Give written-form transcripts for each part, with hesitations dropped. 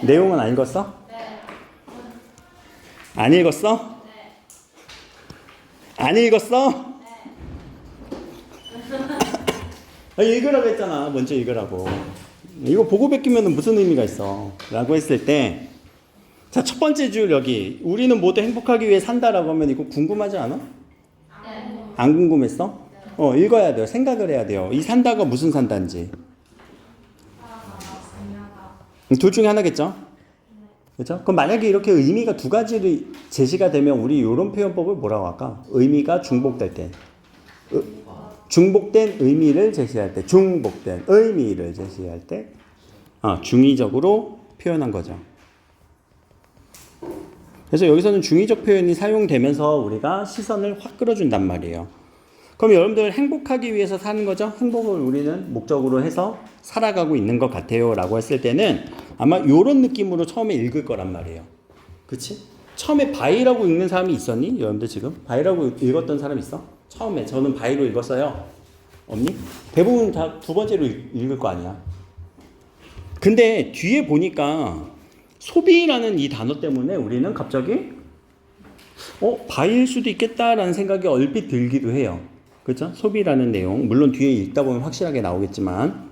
내용은 안 읽었어? 네. 안 읽었어? 네. 안 읽었어? 네. 읽으라고 했잖아. 먼저 읽으라고. 이거 보고 베끼면 무슨 의미가 있어? 라고 했을 때, 자, 첫 번째 줄 여기. 우리는 모두 행복하기 위해 산다라고 하면 이거 궁금하지 않아? 네. 안 궁금했어? 읽어야 돼요. 생각을 해야 돼요. 이 산다가 무슨 산다인지. 둘 중에 하나겠죠? 그렇죠? 그럼 만약에 이렇게 의미가 두 가지로 제시가 되면 우리 이런 표현법을 뭐라고 할까? 의미가 중복될 때. 중복된 의미를 제시할 때, 중복된 의미를 제시할 때, 중의적으로 표현한 거죠. 그래서 여기서는 중의적 표현이 사용되면서 우리가 시선을 확 끌어준단 말이에요. 그럼 여러분들 행복하기 위해서 사는 거죠? 행복을 우리는 목적으로 해서 살아가고 있는 것 같아요 라고 했을 때는 아마 이런 느낌으로 처음에 읽을 거란 말이에요. 그치? 처음에 바이라고 읽는 사람이 있었니? 여러분들 지금? 바이라고 읽었던 사람 있어? 처음에 저는 바이로 읽었어요. 없니? 대부분 다 두 번째로 읽을 거 아니야. 근데 뒤에 보니까 소비라는 이 단어 때문에 우리는 갑자기 바이일 수도 있겠다라는 생각이 얼핏 들기도 해요. 그렇죠? 소비라는 내용. 물론 뒤에 읽다 보면 확실하게 나오겠지만.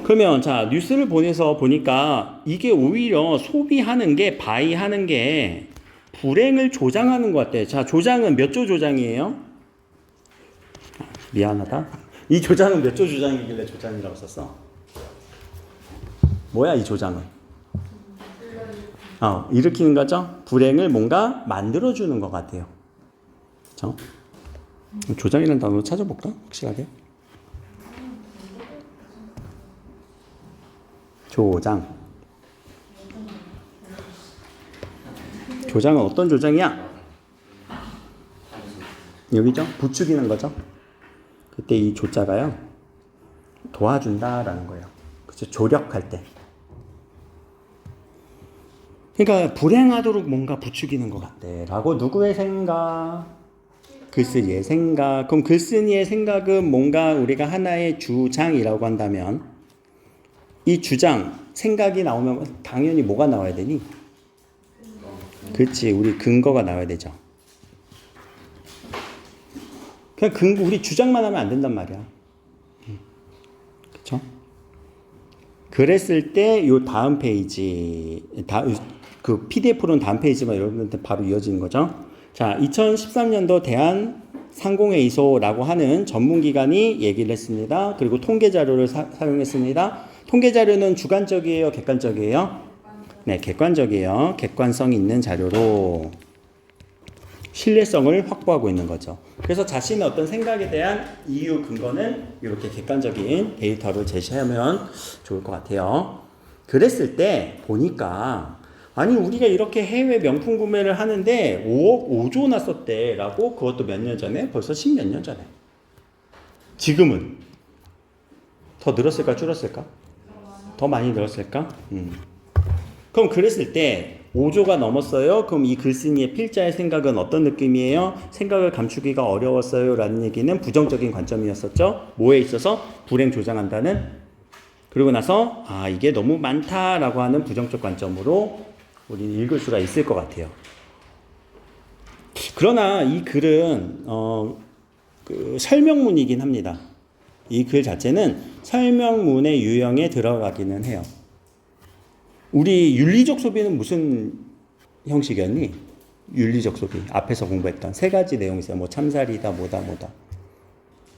그러면 자, 뉴스를 보내서 보니까 이게 오히려 소비하는 게 바이하는 게 불행을 조장하는 것 같아요. 자, 조장은 몇 조 조장이에요? 미안하다. 이 조장은 몇 조 조장이길래 조장이라고 썼어? 뭐야 이 조장은? 일으키는 거죠? 불행을 뭔가 만들어주는 것 같아요. 그렇죠? 조장이라는 단어 찾아볼까? 확실하게. 조장. 조장은 어떤 조장이야? 여기죠? 부추기는 거죠? 그때 이 조자가요. 도와준다라는 거예요. 그렇죠? 조력할 때. 그러니까 불행하도록 뭔가 부추기는 것 같대. 라고 누구의 생각? 글쓴이의 생각. 그럼 글쓴이의 생각은 뭔가 우리가 하나의 주장이라고 한다면 이 주장, 생각이 나오면 당연히 뭐가 나와야 되니? 그렇지. 우리 근거가 나와야 되죠. 그냥 근거, 우리 주장만 하면 안 된단 말이야. 그렇죠? 그랬을 때 요 다음 페이지, 그 PDF로는 다음 페이지만 여러분한테 바로 이어지는 거죠. 자, 2013년도 대한상공회의소라고 하는 전문기관이 얘기를 했습니다. 그리고 통계자료를 사용했습니다. 통계자료는 주관적이에요? 객관적이에요? 네, 객관적이에요. 객관성 있는 자료로 신뢰성을 확보하고 있는 거죠. 그래서 자신의 어떤 생각에 대한 이유 근거는 이렇게 객관적인 데이터를 제시하면 좋을 것 같아요. 그랬을 때 보니까 아니 우리가 이렇게 해외 명품 구매를 하는데 5억 5조 났었대 라고 그것도 몇 년 전에 벌써 10몇 년 전에 지금은 더 늘었을까 줄었을까? 더 많이 늘었을까? 그럼 그랬을 때 5조가 넘었어요. 그럼 이 글쓴이의 필자의 생각은 어떤 느낌이에요? 생각을 감추기가 어려웠어요 라는 얘기는 부정적인 관점이었었죠. 뭐에 있어서? 불행 조장한다는. 그리고 나서 이게 너무 많다라고 하는 부정적 관점으로 우리는 읽을 수가 있을 것 같아요. 그러나 이 글은 그 설명문이긴 합니다. 이 글 자체는 설명문의 유형에 들어가기는 해요. 우리 윤리적 소비는 무슨 형식이었니? 윤리적 소비. 앞에서 공부했던 세 가지 내용이 있어요. 뭐 참살이다, 뭐다.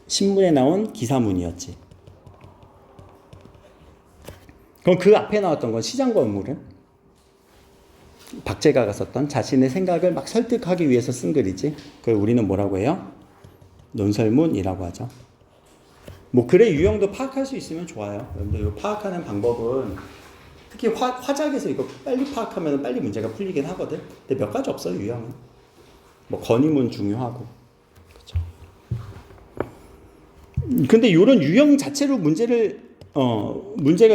신문에 나온 기사문이었지. 그럼 그 앞에 나왔던 건 시장 건물은? 박제가가 썼던 자신의 생각을 막 설득하기 위해서 쓴 글이지. 그걸 우리는 뭐라고 해요? 논설문이라고 하죠. 뭐 글의 유형도 파악할 수 있으면 좋아요. 여러분들 이 파악하는 방법은 특히 화작에서 이거 빨리 파악하면 빨리 문제가 풀리긴 하거든. 근데 몇 가지 없어요, 유형은. 뭐 건의문 중요하고. 그렇죠. 근데 이런 유형 자체로 문제가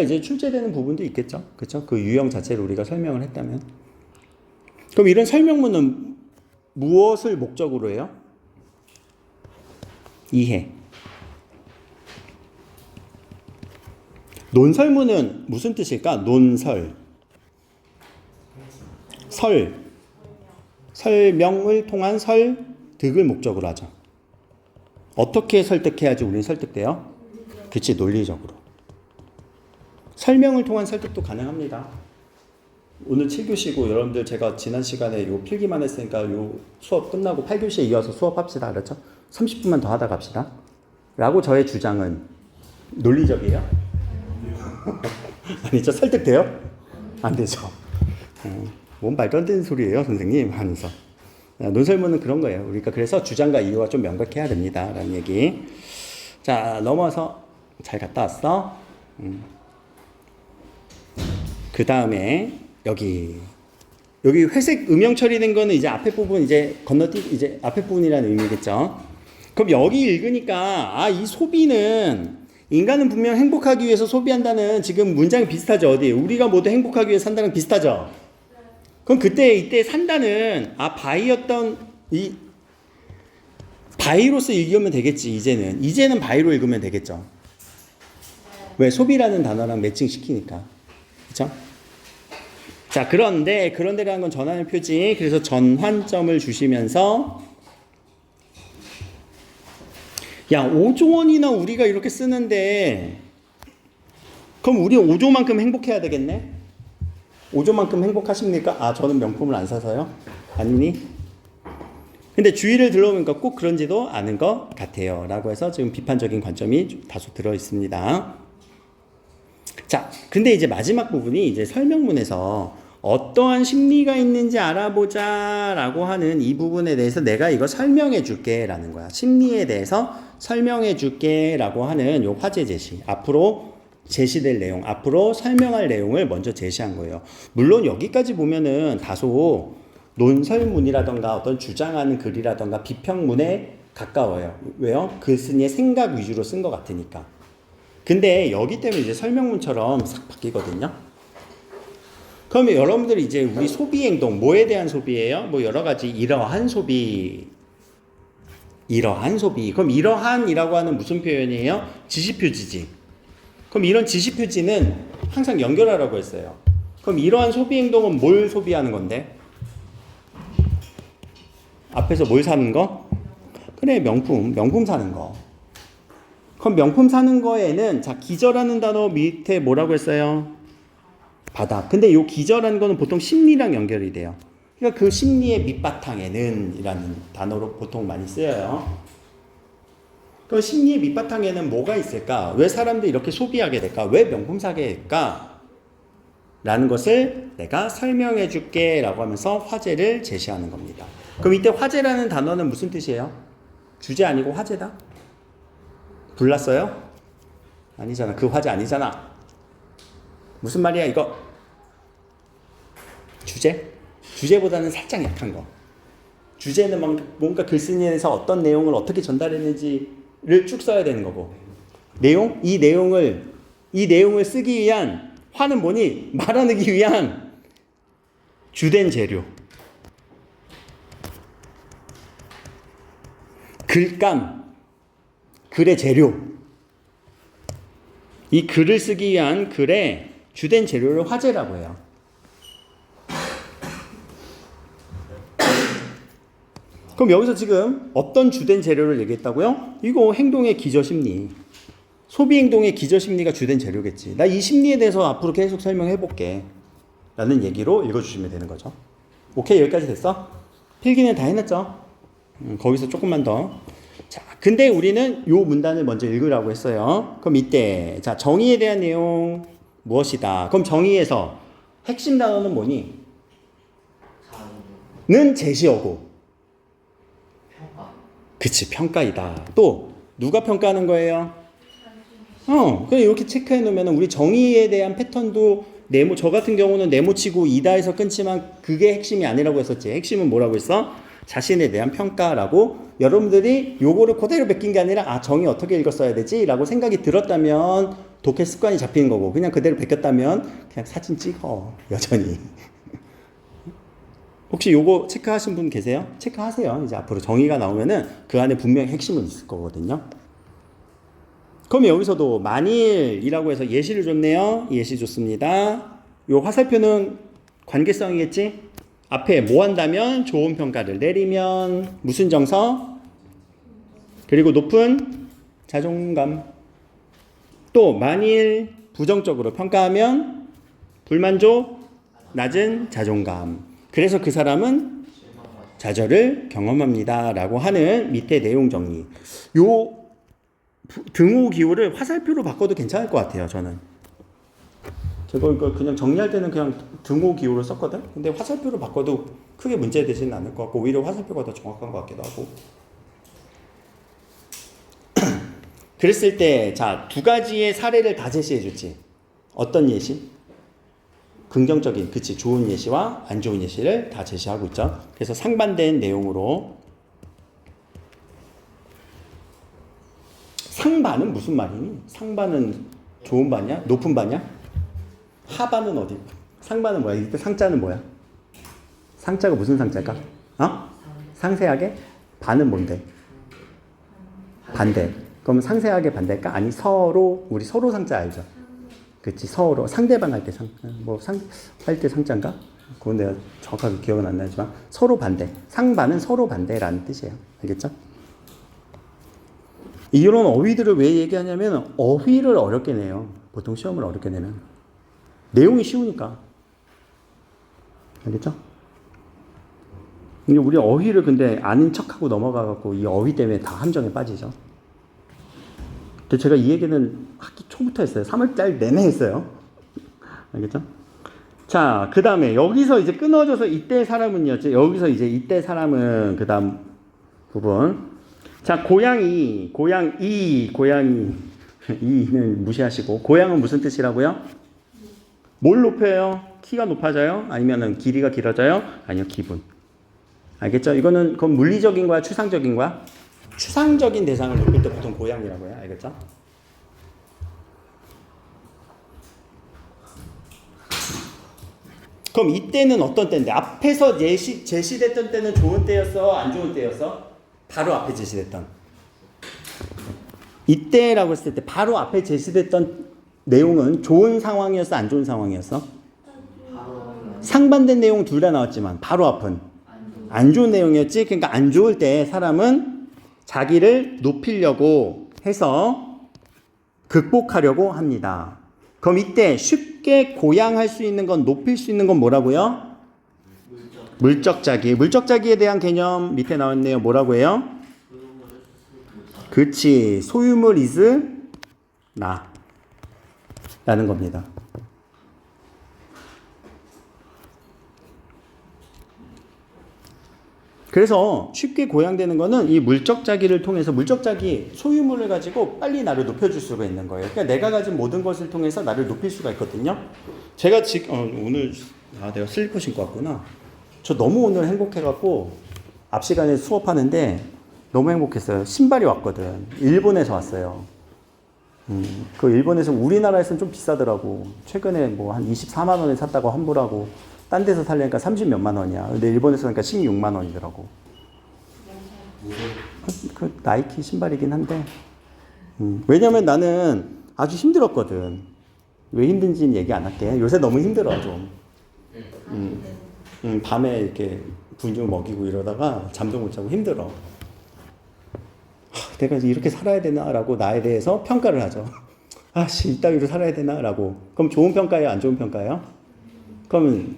이제 출제되는 부분도 있겠죠. 그렇죠? 그 유형 자체를 우리가 설명을 했다면. 그럼 이런 설명문은 무엇을 목적으로 해요? 이해. 논설문은 무슨 뜻일까? 논설. 설명을 통한 설득을 목적으로 하죠. 어떻게 설득해야지 우리는 설득돼요? 그치, 논리적으로. 설명을 통한 설득도 가능합니다. 오늘 7교시고 여러분들 제가 지난 시간에 요 필기만 했으니까 요 수업 끝나고 8교시에 이어서 수업합시다. 그렇죠? 30분만 더 하다 갑시다. 라고 저의 주장은 논리적이에요? 아니죠? 설득돼요? 안 되죠. 뭔 말도 안 되는 소리예요, 선생님 하면서. 논설문은 그런 거예요. 우리가 그래서 주장과 이유가 좀 명백해야 됩니다. 라는 얘기. 자, 넘어서 잘 갔다 왔어. 그 다음에 여기 회색 음영 처리된 거는 이제 앞에 부분 이제 이제 앞에 부분이라는 의미겠죠. 그럼 여기 읽으니까 이 소비는 인간은 분명 행복하기 위해서 소비한다는 지금 문장이 비슷하죠. 어디? 우리가 모두 행복하기 위해서 산다는 비슷하죠. 그럼 이때 산다는 바이였던 이 바이로서 읽으면 되겠지. 이제는 바이로 읽으면 되겠죠. 왜? 소비라는 단어랑 매칭시키니까. 그렇죠? 자, 그런데라는 건 전환의 표지. 그래서 전환점을 주시면서 5조원이나 우리가 이렇게 쓰는데 그럼 우리 5조만큼 행복해야 되겠네? 5조만큼 행복하십니까? 저는 명품을 안 사서요. 아니니? 근데 주의를 들어보니까 꼭 그런지도 않은 것 같아요. 라고 해서 지금 비판적인 관점이 다소 들어 있습니다. 자, 근데 이제 마지막 부분이 이제 설명문에서 어떠한 심리가 있는지 알아보자 라고 하는 이 부분에 대해서 내가 이거 설명해 줄게 라는 거야. 심리에 대해서 설명해 줄게 라고 하는 요 화제 제시. 앞으로 제시될 내용, 앞으로 설명할 내용을 먼저 제시한 거예요. 물론 여기까지 보면은 다소 논설문이라던가 어떤 주장하는 글이라던가 비평문에 가까워요. 왜요? 글쓴이의 생각 위주로 쓴 것 같으니까. 근데 여기 때문에 이제 설명문처럼 싹 바뀌거든요. 그러면 여러분들이 이제 우리 소비 행동, 뭐에 대한 소비예요? 뭐 여러 가지 이러한 소비. 그럼 이러한이라고 하는 무슨 표현이에요? 지시표지지. 그럼 이런 지시표지는 항상 연결하라고 했어요. 그럼 이러한 소비 행동은 뭘 소비하는 건데? 앞에서 뭘 사는 거? 그래, 명품 사는 거. 그럼 명품 사는 거에는 기저라는 단어 밑에 뭐라고 했어요? 바닥. 근데 이 기저라는 거는 보통 심리랑 연결이 돼요. 그러니까 그 심리의 밑바탕에는 이라는 단어로 보통 많이 쓰여요. 그 심리의 밑바탕에는 뭐가 있을까? 왜 사람들이 이렇게 소비하게 될까? 왜 명품 사게 될까? 라는 것을 내가 설명해 줄게 라고 하면서 화제를 제시하는 겁니다. 그럼 이때 화제라는 단어는 무슨 뜻이에요? 주제 아니고 화제다? 불났어요? 아니잖아. 그 화제 아니잖아. 무슨 말이야 이거? 주제보다는 살짝 약한 거. 주제는 뭔가 글쓴이에서 어떤 내용을 어떻게 전달했는지를 쭉 써야 되는 거고, 이 내용을 쓰기 위한 화는 뭐니? 말하기 위한 주된 재료, 글감, 글의 재료. 이 글을 쓰기 위한 글의 주된 재료를 화제라고 해요. 그럼 여기서 지금 어떤 주된 재료를 얘기했다고요? 이거 행동의 기저심리. 소비 행동의 기저심리가 주된 재료겠지. 나 이 심리에 대해서 앞으로 계속 설명해 볼게. 라는 얘기로 읽어주시면 되는 거죠. 오케이, 여기까지 됐어? 필기는 다 해놨죠? 거기서 조금만 더. 자, 근데 우리는 요 문단을 먼저 읽으라고 했어요. 그럼 이때, 정의에 대한 내용 무엇이다? 그럼 정의에서 핵심 단어는 뭐니? 는 제시어고. 그치, 평가이다. 또 누가 평가하는 거예요? 그냥 이렇게 체크해 놓으면 우리 정의에 대한 패턴도 저 같은 경우는 네모치고 이다에서 끊지만 그게 핵심이 아니라고 했었지. 핵심은 뭐라고 했어? 자신에 대한 평가라고. 여러분들이 요거를 그대로 베낀 게 아니라 정의 어떻게 읽었어야 되지? 라고 생각이 들었다면 독해 습관이 잡히는 거고, 그냥 그대로 베꼈다면 그냥 사진 찍어, 여전히. 혹시 요거 체크하신 분 계세요? 체크하세요. 이제 앞으로 정의가 나오면은 그 안에 분명히 핵심은 있을 거거든요. 그럼 여기서도 만일이라고 해서 예시를 줬네요. 예시 좋습니다. 요 화살표는 관계성이겠지? 앞에 뭐 한다면 좋은 평가를 내리면 무슨 정서? 그리고 높은 자존감. 또 만일 부정적으로 평가하면 불만족, 낮은 자존감. 그래서 그 사람은 좌절을 경험합니다. 라고 하는 밑에 내용 정리. 요 등호 기호를 화살표로 바꿔도 괜찮을 것 같아요. 저는. 제가 이거 그냥 정리할 때는 그냥 등호 기호를 썼거든. 근데 화살표로 바꿔도 크게 문제되지는 않을 것 같고 오히려 화살표가 더 정확한 것 같기도 하고. 그랬을 때 자, 두 가지의 사례를 다 제시해 줬지. 어떤 예시? 긍정적인, 그치, 좋은 예시와 안 좋은 예시를 다 제시하고 있죠. 그래서 상반된 내용으로. 상반은 무슨 말이니? 상반은 좋은 반이야? 높은 반이야? 하반은 어디? 상반은 뭐야? 이때 상자는 뭐야? 상자가 무슨 상자일까? 어? 상세하게? 반은 뭔데? 반대. 그럼 상세하게 반대일까? 아니 서로, 우리 서로 상자 알죠? 그치, 서로 상대방 할 때 할 때 상자인가? 그건 내가 정확하게 기억은 안 나지만 서로 반대. 상반은 서로 반대라는 뜻이에요. 알겠죠? 이런 어휘들을 왜 얘기하냐면 어휘를 어렵게 내요. 보통 시험을 어렵게 내면 내용이 쉬우니까. 알겠죠? 우리 어휘를 근데 아는 척하고 넘어가갖고 이 어휘 때문에 다 함정에 빠지죠. 근데 제가 이 얘기는 학기 초부터 했어요. 3월달 내내 했어요. 알겠죠? 자, 그 다음에 여기서 이제 끊어져서 이때 사람은요. 여기서 이제 이때 사람은 그 다음 부분. 자, 고양이, 이는 무시하시고 고양은 무슨 뜻이라고요? 뭘 높여요? 키가 높아져요? 아니면은 길이가 길어져요? 아니요, 기분. 알겠죠? 이거는 그건 물리적인 거야, 추상적인 거야? 추상적인 대상을 높일 때 보통 고양이라고 해요. 알겠죠? 그럼 이때는 어떤 때인데? 앞에서 제시됐던 때는 좋은 때였어? 안 좋은 때였어? 바로 앞에 제시됐던. 이때라고 했을 때 바로 앞에 제시됐던 내용은 좋은 상황이었어? 안 좋은 상황이었어? 상반된 내용 둘 다 나왔지만 바로 앞은 안 좋은 내용이었지? 그러니까 안 좋을 때 사람은 자기를 높이려고 해서 극복하려고 합니다. 그럼 이때 쉽게 고양할 수 있는 건, 높일 수 있는 건 뭐라고요? 물적 자기. 물적 자기에 대한 개념 밑에 나왔네요. 뭐라고 해요? 그치. 소유물 is 나 라는 겁니다. 그래서 쉽게 고양되는 거는 이 물적 자기를 통해서 물적 자기 소유물을 가지고 빨리 나를 높여줄 수가 있는 거예요. 그러니까 내가 가진 모든 것을 통해서 나를 높일 수가 있거든요. 제가 지금 오늘 내가 슬리퍼 신고 왔구나. 저 너무 오늘 행복해갖고 앞 시간에 수업하는데 너무 행복했어요. 신발이 왔거든. 일본에서 왔어요. 그 일본에서 우리나라에서는 좀 비싸더라고. 최근에 뭐 한 24만 원에 샀다고 환불하고 딴 데서 살려니까 30 몇만 원이야. 근데 일본에서 사니까 16만 원이더라고. 그 나이키 신발이긴 한데. 왜냐면 나는 아주 힘들었거든. 왜 힘든지는 얘기 안 할게. 요새 너무 힘들어 좀. 밤에 이렇게 분유 먹이고 이러다가 잠도 못 자고 힘들어. 내가 이렇게 살아야 되나라고 나에 대해서 평가를 하죠. 아씨 이따위로 살아야 되나라고. 그럼 좋은 평가예요, 안 좋은 평가예요? 그러면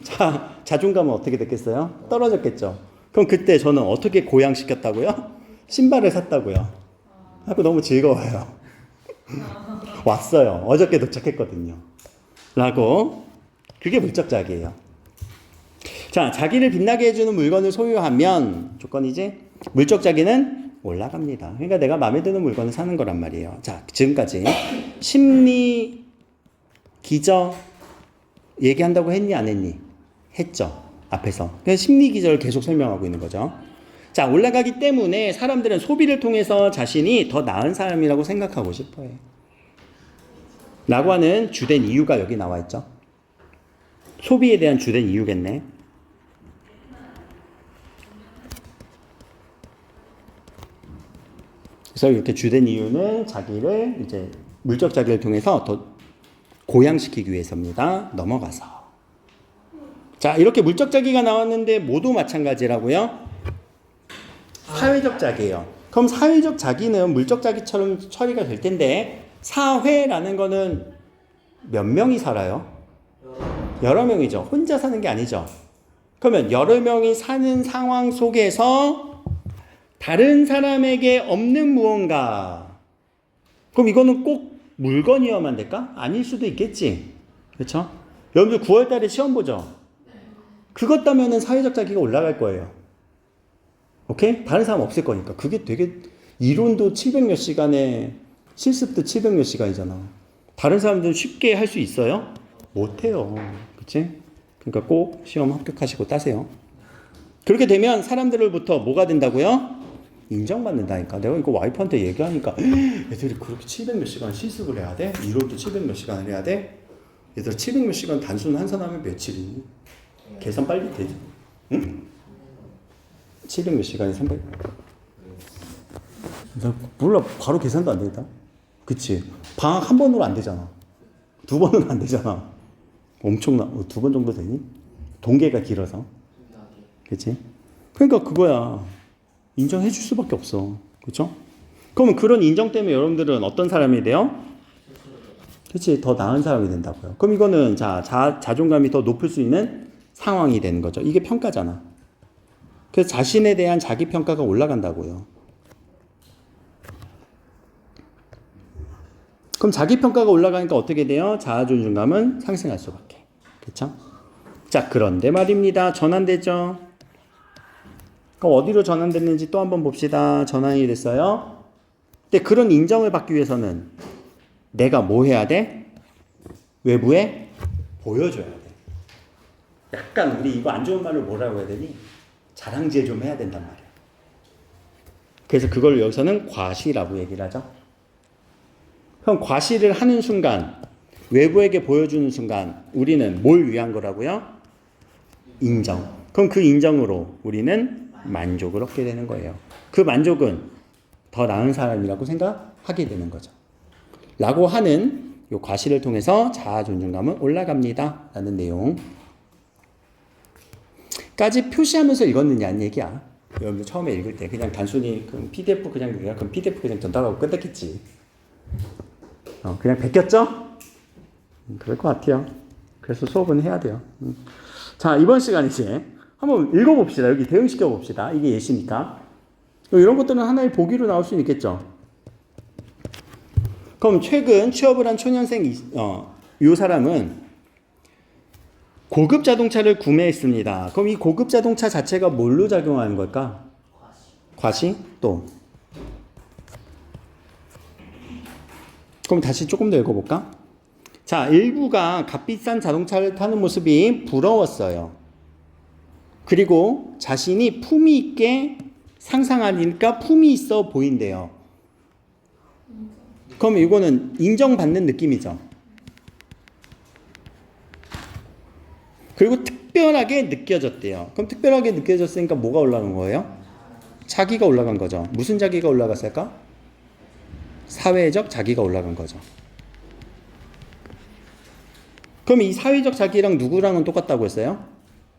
자존감은 어떻게 됐겠어요? 떨어졌겠죠. 그럼 그때 저는 어떻게 고양시켰다고요? 신발을 샀다고요. 하고 너무 즐거워요. 왔어요. 어저께 도착했거든요. 라고. 그게 물적 자기예요. 자, 자기를 빛나게 해주는 물건을 소유하면 조건이지? 물적 자기는 올라갑니다. 그러니까 내가 마음에 드는 물건을 사는 거란 말이에요. 자, 지금까지 심리 기저 얘기한다고 했니 안 했니? 했죠. 앞에서. 그래서 심리 기저를 계속 설명하고 있는 거죠. 자, 올라가기 때문에 사람들은 소비를 통해서 자신이 더 나은 사람이라고 생각하고 싶어요. 라고 하는 주된 이유가 여기 나와 있죠. 소비에 대한 주된 이유겠네. 그래서 이렇게 주된 이유는 자기를 이제 물적 자기를 통해서 더 고양시키기 위해서입니다. 넘어가서. 자, 이렇게 물적 자기가 나왔는데 모두 마찬가지라고요? 사회적 자기예요. 그럼 사회적 자기는 물적 자기처럼 처리가 될 텐데 사회라는 거는 몇 명이 살아요? 여러 명이죠. 혼자 사는 게 아니죠. 그러면 여러 명이 사는 상황 속에서 다른 사람에게 없는 무언가. 그럼 이거는 꼭 물건이어야만 될까? 아닐 수도 있겠지. 그렇죠? 여러분들 9월 달에 시험 보죠? 그것 따면은 사회적 자기가 올라갈 거예요. 오케이? 다른 사람 없을 거니까. 그게 되게 이론도 700몇 시간에 실습도 700몇 시간이잖아. 다른 사람들은 쉽게 할 수 있어요? 못해요. 그치? 그러니까 꼭 시험 합격하시고 따세요. 그렇게 되면 사람들로부터 뭐가 된다고요? 인정받는다니까. 내가 이거 와이프한테 얘기하니까 애들이 그렇게 700몇 시간 실습을 해야 돼? 이론도 700몇 시간을 해야 돼? 얘들아 700몇 시간 단순 한산하면 며칠이니? 계산 빨리 되지? 응? 700몇 시간에 300. 몰라. 바로 계산도 안 되겠다. 그치? 방학 한 번으로 안 되잖아. 두 번은 안 되잖아. 엄청나. 2번 정도 되니? 동계가 길어서. 그치? 그러니까 그거야. 인정해 줄 수밖에 없어. 그쵸? 그러면 그런 인정 때문에 여러분들은 어떤 사람이 돼요? 그치? 더 나은 사람이 된다고요. 그럼 이거는 자존감이 더 높을 수 있는 상황이 되는 거죠. 이게 평가잖아. 그래서 자신에 대한 자기 평가가 올라간다고요. 그럼 자기 평가가 올라가니까 어떻게 돼요? 자아 존중감은 상승할 수밖에. 그렇죠? 자, 그런데 말입니다. 전환되죠. 그럼 어디로 전환됐는지 또 한번 봅시다. 전환이 됐어요. 근데 그런 인정을 받기 위해서는 내가 뭐 해야 돼? 외부에 보여줘야 돼. 약간 우리 이거 안 좋은 말로 뭐라고 해야 되니? 자랑질 좀 해야 된단 말이야. 그래서 그걸 여기서는 과시라고 얘기를 하죠. 그럼 과시를 하는 순간, 외부에게 보여주는 순간 우리는 뭘 위한 거라고요? 인정. 그럼 그 인정으로 우리는 만족을 얻게 되는 거예요. 그 만족은 더 나은 사람이라고 생각하게 되는 거죠. 라고 하는 이 과시를 통해서 자아 존중감은 올라갑니다. 라는 내용. 까지 표시하면서 읽었느냐는 얘기야. 여러분들 처음에 읽을 때 그냥 단순히 그럼 PDF 그럼 PDF 그냥 전달하고 끝냈겠지. 그냥 베꼈죠? 그럴 것 같아요. 그래서 수업은 해야 돼요. 자, 이번 시간 이제 한번 읽어봅시다. 여기 대응시켜 봅시다. 이게 예시니까. 이런 것들은 하나의 보기로 나올 수 있겠죠. 그럼 최근 취업을 한 초년생 이 사람은 고급 자동차를 구매했습니다. 그럼 이 고급 자동차 자체가 뭘로 작용하는 걸까? 과시? 또. 그럼 다시 조금 더 읽어볼까? 자, 일부가 값비싼 자동차를 타는 모습이 부러웠어요. 그리고 자신이 품위 있게 상상하니까 품위 있어 보인대요. 그럼 이거는 인정받는 느낌이죠. 그리고 특별하게 느껴졌대요. 그럼 특별하게 느껴졌으니까 뭐가 올라간 거예요? 자기가 올라간 거죠. 무슨 자기가 올라갔을까? 사회적 자기가 올라간 거죠. 그럼 이 사회적 자기랑 누구랑은 똑같다고 했어요?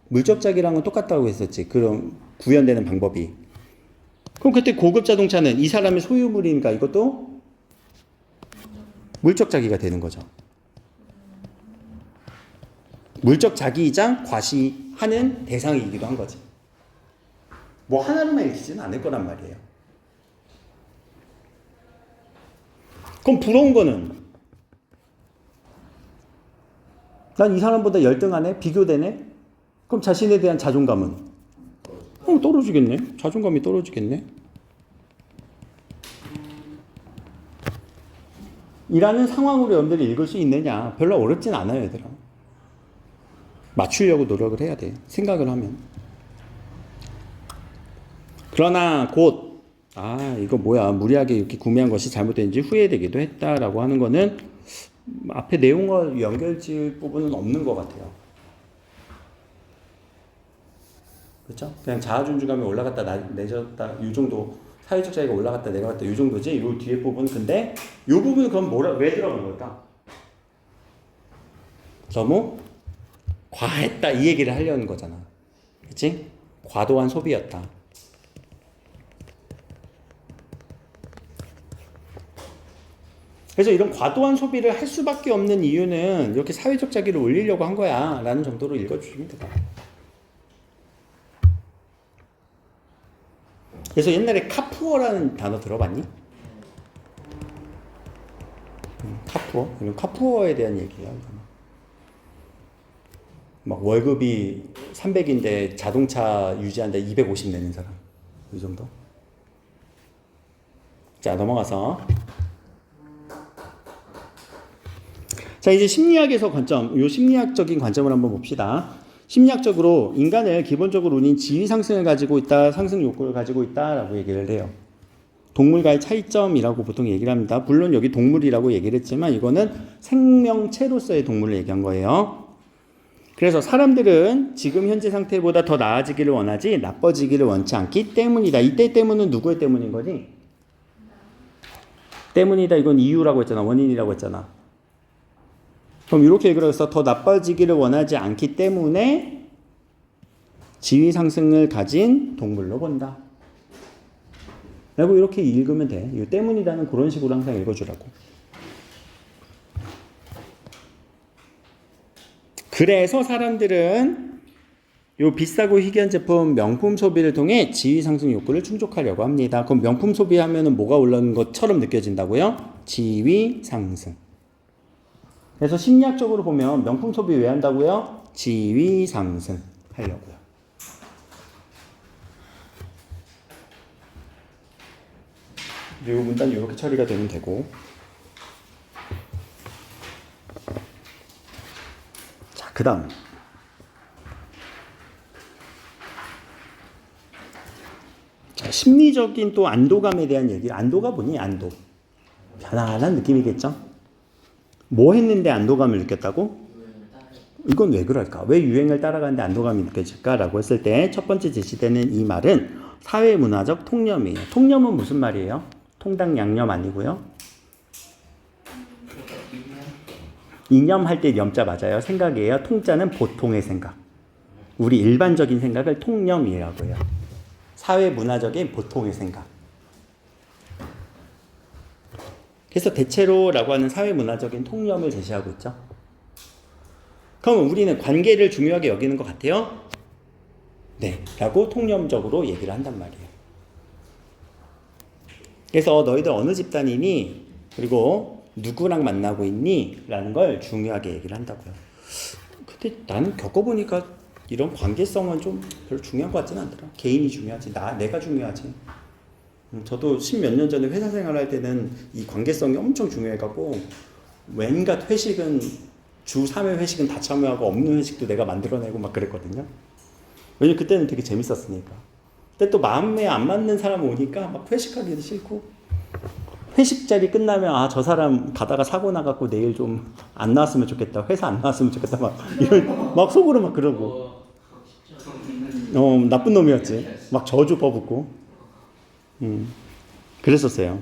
물적 자기랑은 똑같다고 했었지. 그럼 구현되는 방법이. 그럼 그때 고급 자동차는 이 사람의 소유물이니까 이것도 물적 자기가 되는 거죠. 물적 자기이자 과시하는 대상이기도 한 거지. 뭐 하나로만 읽히지는 않을 거란 말이에요. 그럼 부러운 거는 난 이 사람보다 열등하네? 비교되네? 그럼 자신에 대한 자존감은 떨어지겠네? 자존감이 떨어지겠네? 이라는 상황으로 여러분들이 읽을 수 있느냐? 별로 어렵진 않아요, 얘들아. 맞추려고 노력을 해야 돼. 생각을 하면. 그러나 곧 이거 뭐야, 무리하게 이렇게 구매한 것이 잘못된지 후회되기도 했다라고 하는 거는 앞에 내용과 연결지을 부분은 없는 것 같아요. 그렇죠? 그냥 자아 존중감이 올라갔다 내렸다 이 정도 사회적 자유가 올라갔다 내려갔다 이 정도지. 요 뒤에 부분. 근데 요 부분은 그럼 왜 들어간 걸까? 너무 과했다 이 얘기를 하려는 거잖아. 그치? 과도한 소비였다. 그래서 이런 과도한 소비를 할 수밖에 없는 이유는 이렇게 사회적 자기를 올리려고 한 거야 라는 정도로 읽어주시면 돼요. 그래서 옛날에 카푸어라는 단어 들어봤니? 카푸어? 이런 카푸어에 대한 얘기야. 막 월급이 300인데 자동차 유지하는데 250 내는 사람. 이 정도. 자, 넘어가서. 자, 이제 심리학에서 관점, 요 심리학적인 관점을 한번 봅시다. 심리학적으로 인간을 기본적으로 우린 지위 상승을 가지고 있다, 상승 욕구를 가지고 있다라고 얘기를 해요. 동물과의 차이점이라고 보통 얘기를 합니다. 물론 여기 동물이라고 얘기를 했지만 이거는 생명체로서의 동물을 얘기한 거예요. 그래서 사람들은 지금 현재 상태보다 더 나아지기를 원하지 나빠지기를 원치 않기 때문이다. 이때 때문은 누구의 때문인 거지? 때문이다. 이건 이유라고 했잖아. 원인이라고 했잖아. 그럼 이렇게 얘기를 해서 더 나빠지기를 원하지 않기 때문에 지위 상승을 가진 동물로 본다. 라고 이렇게 읽으면 돼. 이 때문이다는 그런 식으로 항상 읽어주라고. 그래서 사람들은 요 비싸고 희귀한 제품 명품 소비를 통해 지위 상승 욕구를 충족하려고 합니다. 그럼 명품 소비하면은 뭐가 올라오는 것처럼 느껴진다고요? 지위 상승. 그래서 심리학적으로 보면 명품 소비 왜 한다고요? 지위 상승 하려고요. 이 문단이 이렇게 처리가 되면 되고. 자, 그 다음. 자, 심리적인 또 안도감에 대한 얘기. 안도가 뭐니? 안도. 편안한 느낌이겠죠? 뭐 했는데 안도감을 느꼈다고? 이건 왜 그럴까? 왜 유행을 따라가는데 안도감이 느껴질까라고 했을 때 첫 번째 제시되는 이 말은 사회문화적 통념이에요. 통념은 무슨 말이에요? 통당 양념 아니고요. 이념할 때 염자 맞아요. 생각이에요. 통자는 보통의 생각. 우리 일반적인 생각을 통념이라고 해요. 사회문화적인 보통의 생각. 그래서 대체로라고 하는 사회문화적인 통념을 제시하고 있죠. 그럼 우리는 관계를 중요하게 여기는 것 같아요? 네. 라고 통념적으로 얘기를 한단 말이에요. 그래서 너희들 어느 집단이니? 그리고 누구랑 만나고 있니? 라는 걸 중요하게 얘기를 한다고요. 근데 나는 겪어보니까 이런 관계성은 좀 별로 중요한 것 같지는 않더라. 개인이 중요하지. 내가 중요하지. 저도 10몇 년 전에 회사 생활할 때는 이 관계성이 엄청 중요해갖고 웬갓 회식은 주 3회 회식은 다 참여하고 없는 회식도 내가 만들어내고 막 그랬거든요. 왜냐면 그때는 되게 재밌었으니까. 근데 또 마음에 안 맞는 사람 오니까 막 회식하기도 싫고 회식 자리 끝나면 저 사람 가다가 사고 나갖고 내일 좀 안 나왔으면 좋겠다. 회사 안 나왔으면 좋겠다. 막 이런 막 속으로 막 그러고 나쁜 놈이었지. 막 저주 퍼붓고 그랬었어요.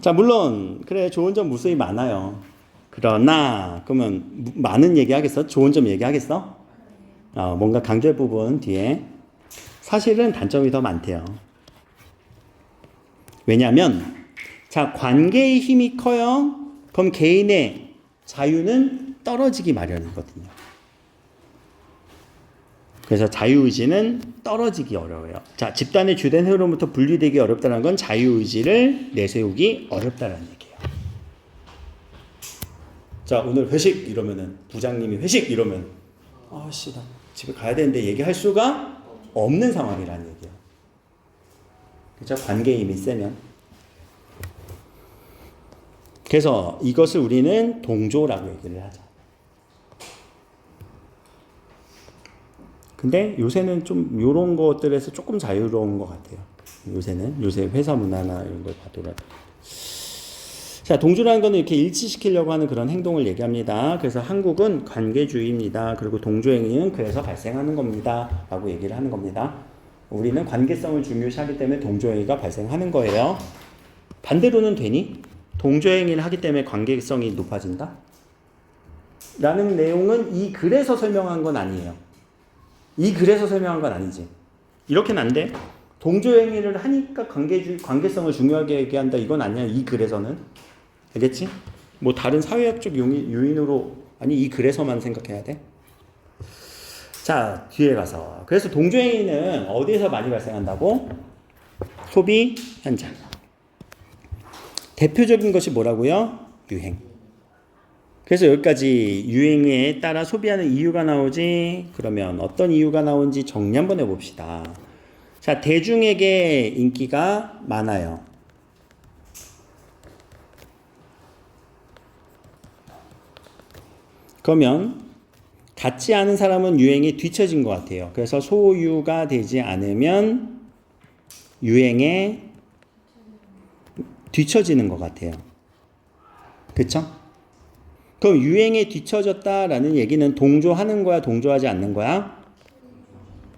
자, 물론 그래 좋은 점 무수히 많아요. 그러나 그러면 많은 얘기하겠어? 좋은 점 얘기하겠어? 뭔가 강조할 부분 뒤에 사실은 단점이 더 많대요. 왜냐하면 자, 관계의 힘이 커요. 그럼 개인의 자유는 떨어지기 마련이거든요. 그래서 자유의지는 떨어지기 어려워요. 자, 집단의 주된 흐름부터 분리되기 어렵다는 건 자유의지를 내세우기 어렵다는 얘기예요. 자, 오늘 회식 이러면은 부장님이 회식 이러면 나 집에 가야 되는데 얘기할 수가 없는 상황이라는 얘기예요. 그렇죠? 관계의 힘이 세면. 그래서 이것을 우리는 동조라고 얘기를 하죠. 근데 요새는 좀 이런 것들에서 조금 자유로운 것 같아요. 요새 회사 문화나 이런 걸 봐도라도. 자, 동조라는 거는 이렇게 일치시키려고 하는 그런 행동을 얘기합니다. 그래서 한국은 관계주의입니다. 그리고 동조행위는 그래서 발생하는 겁니다. 라고 얘기를 하는 겁니다. 우리는 관계성을 중요시하기 때문에 동조행위가 발생하는 거예요. 반대로는 되니? 동조행위를 하기 때문에 관계성이 높아진다? 라는 내용은 이 글에서 설명한 건 아니에요. 이 글에서 설명한 건 아니지. 이렇게는 안 돼. 동조행위를 하니까 관계성을 중요하게 얘기한다. 이건 아니야. 이 글에서는. 알겠지? 뭐 다른 사회학적 요인으로 아니 이 글에서만 생각해야 돼. 자, 뒤에 가서. 그래서 동조행위는 어디에서 많이 발생한다고? 소비 현장. 대표적인 것이 뭐라고요? 유행. 그래서 여기까지 유행에 따라 소비하는 이유가 나오지. 그러면 어떤 이유가 나오는지 정리 한번 해봅시다. 자, 대중에게 인기가 많아요. 그러면 같지 않은 사람은 유행에 뒤처진 것 같아요. 그래서 소유가 되지 않으면 유행에 뒤처지는 것 같아요. 그쵸? 그럼 유행에 뒤처졌다라는 얘기는 동조하는 거야, 동조하지 않는 거야?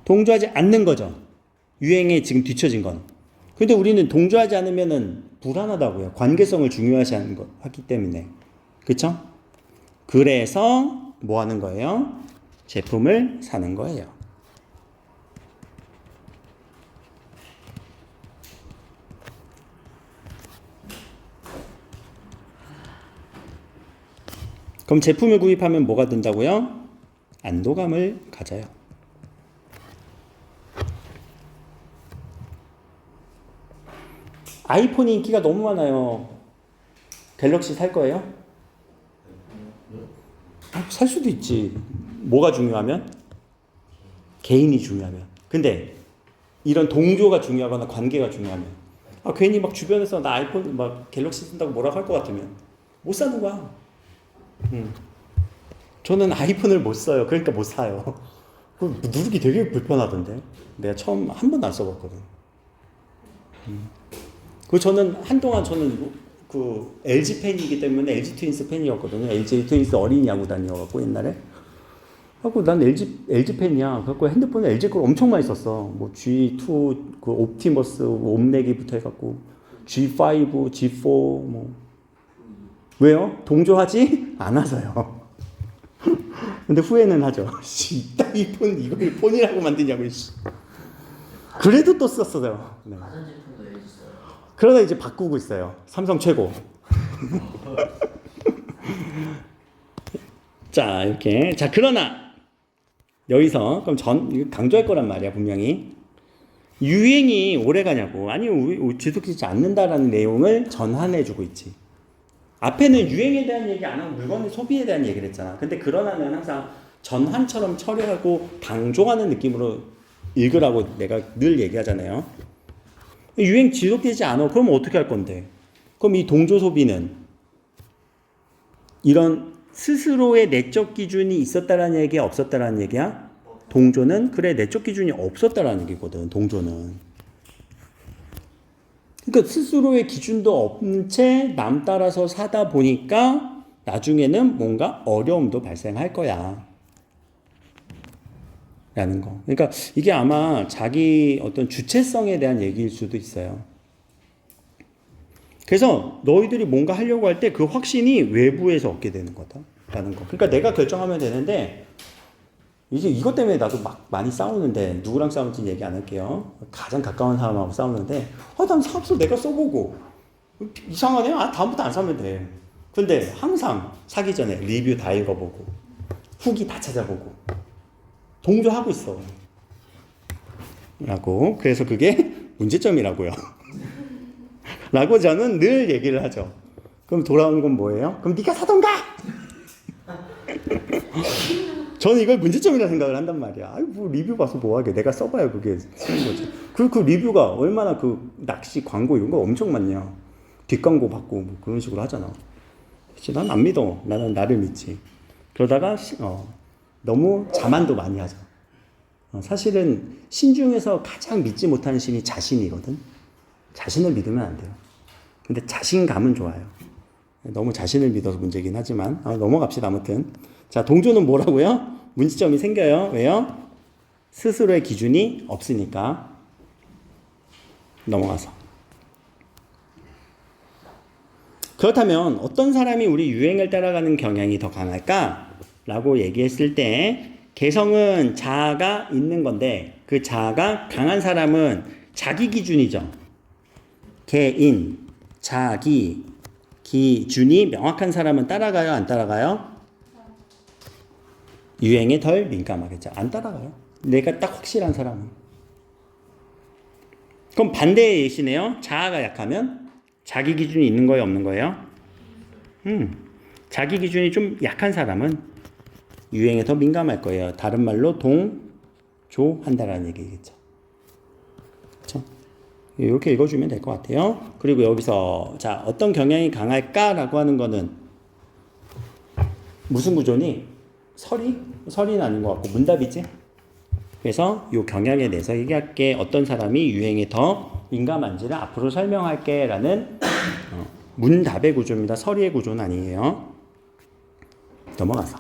동조하지 않는 거죠. 유행에 지금 뒤처진 건. 근데 우리는 동조하지 않으면은 불안하다고요. 관계성을 중요하시 하기 때문에. 그쵸? 그래서 뭐 하는 거예요? 제품을 사는 거예요. 그럼 제품을 구입하면 뭐가 된다고요? 안도감을 가져요. 아이폰이 인기가 너무 많아요. 갤럭시 살 거예요? 살 수도 있지. 뭐가 중요하면? 개인이 중요하면. 근데 이런 동조가 중요하거나 관계가 중요하면 괜히 막 주변에서 나 아이폰 막 갤럭시 쓴다고 뭐라고 할 것 같으면 못 사는 거야. 저는 아이폰을 못 써요. 그러니까 못 사요. 누르기 되게 불편하던데. 내가 처음 한 번도 안 써봤거든. 그 저는 한동안 그 LG 팬이기 때문에 LG 트윈스 팬이었거든요. LG 트윈스 어린이 야구단이어갖고 옛날에. 하고 난 LG 팬이야. 그래갖고 핸드폰에 LG 걸 엄청 많이 썼어. 뭐 G2, 그 옵티머스, 옴내기부터 해갖고 G5, G4 뭐. 왜요? 동조하지 않아서요. 근데 후회는 하죠. 이 폰 이걸 폰이라고 만드냐고. 그래도 또 썼어요. 네. 그러다 이제 바꾸고 있어요. 삼성 최고. 자, 이렇게. 자, 그러나 여기서 그럼 강조할 거란 말이야, 분명히. 유행이 오래 가냐고. 아니면 지속되지 않는다라는 내용을 전환해 주고 있지. 앞에는 유행에 대한 얘기 안 하고 물건의 소비에 대한 얘기를 했잖아. 근데 그러나는 항상 전환처럼 처리하고 강조하는 느낌으로 읽으라고 내가 늘 얘기하잖아요. 유행 지속되지 않아. 그러면 어떻게 할 건데? 그럼 이 동조 소비는 이런 스스로의 내적 기준이 있었다라는 얘기야, 없었다라는 얘기야? 동조는 그래 내적 기준이 없었다라는 얘기거든. 동조는. 그러니까 스스로의 기준도 없는 채 남 따라서 사다 보니까 나중에는 뭔가 어려움도 발생할 거야. 라는 거. 그러니까 이게 아마 자기 어떤 주체성에 대한 얘기일 수도 있어요. 그래서 너희들이 뭔가 하려고 할 때 그 확신이 외부에서 얻게 되는 거다라는 거. 그러니까 내가 결정하면 되는데 이제 이것 때문에 나도 막 많이 싸우는데 누구랑 싸우는지 얘기 안 할게요. 가장 가까운 사람하고 싸우는데 난 사업소 내가 써보고 이상하네. 다음부터 안 사면 돼. 근데 항상 사기 전에 리뷰 다 읽어보고 후기 다 찾아보고 동조하고 있어. 라고. 그래서 그게 문제점이라고요. 라고 저는 늘 얘기를 하죠. 그럼 돌아오는 건 뭐예요? 그럼 네가 사던가! 저는 이걸 문제점이라 생각을 한단 말이야. 뭐 리뷰 봐서 뭐하게. 내가 써봐야 그게 쓰는 거지. 그 리뷰가 얼마나 그 낚시 광고 이런 거 엄청 많냐. 뒷광고 받고 뭐 그런 식으로 하잖아. 그치? 난 안 믿어. 나는 나를 믿지. 그러다가 너무 자만도 많이 하죠. 사실은 신 중에서 가장 믿지 못하는 신이 자신이거든. 자신을 믿으면 안 돼요. 근데 자신감은 좋아요. 너무 자신을 믿어서 문제긴 하지만 넘어갑시다. 아무튼 자, 동조는 뭐라고요? 문제점이 생겨요. 왜요? 스스로의 기준이 없으니까. 넘어가서. 그렇다면 어떤 사람이 우리 유행을 따라가는 경향이 더 강할까? 라고 얘기했을 때 개성은 자아가 있는 건데 그 자아가 강한 사람은 자기 기준이죠. 개인, 자기 기준이 명확한 사람은 따라가요? 안 따라가요? 유행에 덜 민감하겠죠. 안 따라가요. 내가 딱 확실한 사람은. 그럼 반대의 예시네요. 자아가 약하면 자기 기준이 있는 거예요? 없는 거예요? 자기 기준이 좀 약한 사람은 유행에 더 민감할 거예요. 다른 말로 동조한다라는 얘기겠죠. 그렇죠? 이렇게 읽어주면 될 것 같아요. 그리고 여기서 자 어떤 경향이 강할까라고 하는 거는 무슨 구조니? 설이는 아닌 것 같고 문답이지. 그래서 이 경향에 대해서 얘기할게. 어떤 사람이 유행에 더 민감한지를 앞으로 설명할게 라는 문답의 구조입니다. 설의의 구조는 아니에요. 넘어가서.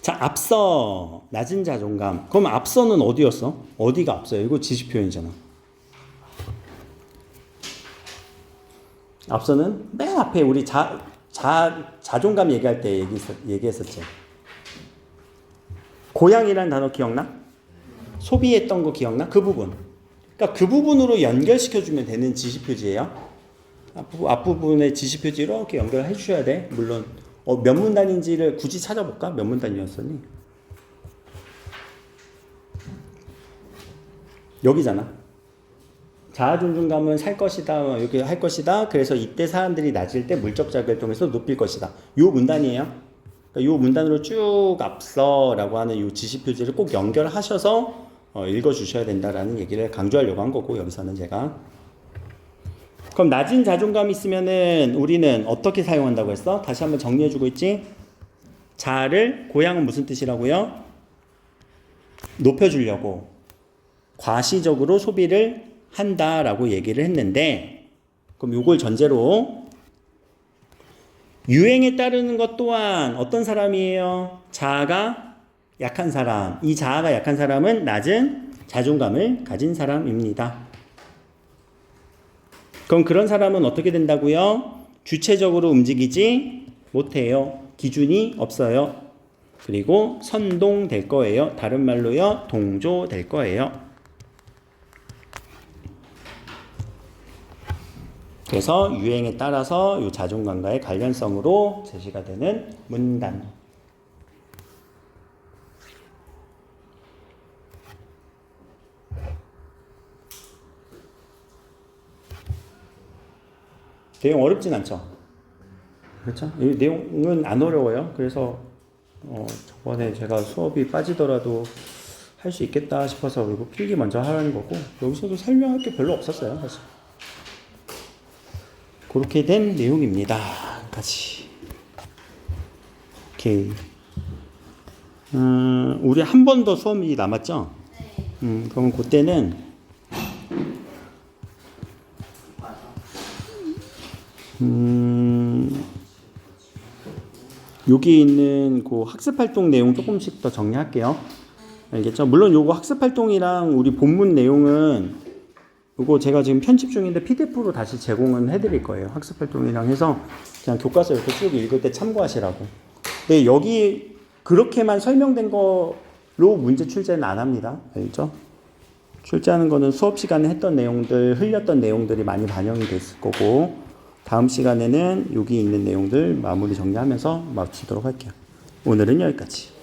자, 앞서 낮은 자존감. 그럼 앞서는 어디였어? 어디가 앞서요? 이거 지시 표현이잖아. 앞서는 맨 앞에 우리 자존감 얘기할 때 얘기했었지. 고향이라는 단어 기억나? 소비했던 거 기억나? 그 부분. 그러니까 그 부분으로 연결시켜주면 되는 지시표지예요. 앞부분의 지시표지 이렇게 연결해 주셔야 돼. 물론 몇 문단인지를 굳이 찾아볼까? 몇 문단이었었니? 여기잖아. 자아 존중감은 살 것이다. 이렇게 할 것이다. 그래서 이때 사람들이 낮을 때 물적 자극을 통해서 높일 것이다. 요 문단이에요. 그러니까 요 문단으로 쭉 앞서라고 하는 요 지시표지를 꼭 연결하셔서 읽어주셔야 된다라는 얘기를 강조하려고 한 거고 여기서는 제가 그럼 낮은 자존감이 있으면은 우리는 어떻게 사용한다고 했어? 다시 한번 정리해주고 있지? 자아를 고향은 무슨 뜻이라고요? 높여주려고 과시적으로 소비를 한다라고 얘기를 했는데 그럼 요걸 전제로 유행에 따르는 것 또한 어떤 사람이에요? 자아가 약한 사람. 이 자아가 약한 사람은 낮은 자존감을 가진 사람입니다. 그럼 그런 사람은 어떻게 된다고요? 주체적으로 움직이지 못해요. 기준이 없어요. 그리고 선동될 거예요. 다른 말로요. 동조될 거예요. 그래서 유행에 따라서 이 자존감과의 관련성으로 제시가 되는 문단. 내용 어렵진 않죠? 그렇죠? 이 내용은 안 어려워요. 그래서 저번에 제가 수업이 빠지더라도 할 수 있겠다 싶어서 그리고 필기 먼저 하라는 거고 여기서도 설명할 게 별로 없었어요. 사실. 그렇게 된 내용입니다. 같이. 오케이. 우리 한 번 더 수업이 남았죠? 그럼 그때는 여기 있는 그 학습활동 내용 조금씩 더 정리할게요. 알겠죠? 물론 요거 학습활동이랑 우리 본문 내용은 요거 제가 지금 편집 중인데 PDF로 다시 제공은 해드릴 거예요. 학습활동이랑 해서 그냥 교과서 이렇게 쭉 읽을 때 참고하시라고. 근데 여기 그렇게만 설명된 거로 문제 출제는 안 합니다. 알죠? 출제하는 거는 수업 시간에 했던 내용들, 흘렸던 내용들이 많이 반영이 됐을 거고 다음 시간에는 여기 있는 내용들 마무리 정리하면서 마치도록 할게요. 오늘은 여기까지.